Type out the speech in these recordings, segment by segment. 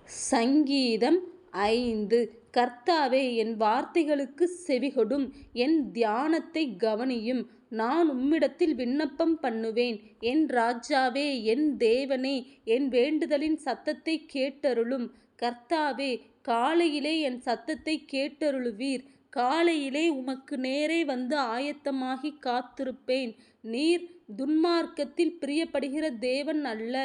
சங்கீதம் 5. கர்த்தாவே, என் வார்த்தைகளுக்கு செவிகொடும், என் தியானத்தை கவனியும். நான் உம்மிடத்தில் விண்ணப்பம் பண்ணுவேன். என் ராஜாவே, என் தேவனே, என் வேண்டுதலின் சத்தத்தை கேட்டருளும். கர்த்தாவே, காலையிலே என் சத்தத்தை கேட்டருளுவீர். காலையிலே உமக்கு நேரே வந்து ஆயத்தமாகி காத்திருப்பேன். நீர் துன்மார்க்கத்தில் பிரியப்படுகிற தேவன் அல்ல.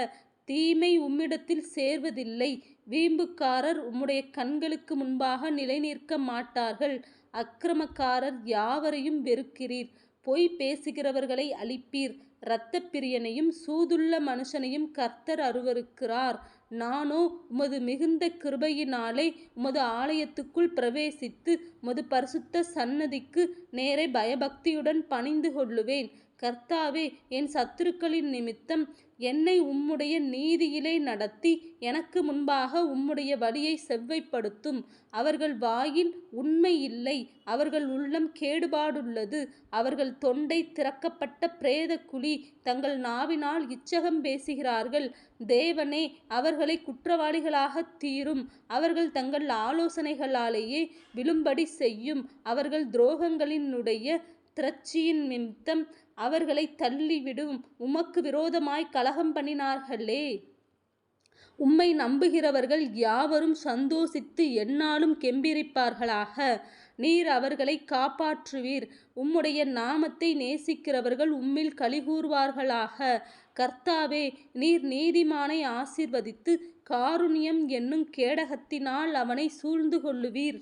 தீமை உம்மிடத்தில் சேர்வதில்லை. வீம்புக்காரர் உம்முடைய கண்களுக்கு முன்பாக நிலைநிற்க மாட்டார்கள். அக்கிரமக்காரர் யாவரையும் வெறுக்கிறீர். பொய் பேசுகிறவர்களை அழிப்பீர். இரத்தப்பிரியனையும் சூதுள்ள மனுஷனையும் கர்த்தர் அருவருக்கிறார். நானோ உமது மிகுந்த கிருபையினாலே உமது ஆலயத்துக்குள் பிரவேசித்து உமது பரிசுத்த சன்னதிக்கு நேரே பயபக்தியுடன் பணிந்து கொள்ளுவேன். கர்த்தாவே, என் சத்துருக்களின் நிமித்தம் என்னை உம்முடைய நீதியிலே நடத்தி எனக்கு முன்பாக உம்முடைய வழியை செவ்வைப்படுத்தும். அவர்கள் வாயில் உண்மை இல்லை. அவர்கள் உள்ளம் கேடுபாடுள்ளது. அவர்கள் தொண்டை திறக்கப்பட்ட பிரேத குழி. தங்கள் நாவினால் இச்சகம் பேசுகிறார்கள். தேவனே, அவர்களை குற்றவாளிகளாக தீரும். அவர்கள் தங்கள் ஆலோசனைகளாலேயே விழும்படி செய்யும். அவர்கள் துரோகங்களினுடைய திரட்சியின் நிமித்தம் அவர்களை தள்ளிவிடும். உமக்கு விரோதமாய் கலகம் பண்ணினார்களே. உம்மை நம்புகிறவர்கள் யாவரும் சந்தோஷித்து எந்நாளும் கெம்பீரிப்பார்களாக. நீர் அவர்களை காப்பாற்றுவீர். உம்முடைய நாமத்தை நேசிக்கிறவர்கள் உம்மில் களிகூர்வார்களாக. கர்த்தாவே, நீர் நீதிமானை ஆசீர்வதித்து காருண்யம் என்னும் கேடகத்தினால் அவனை சூழ்ந்து கொள்ளுவீர்.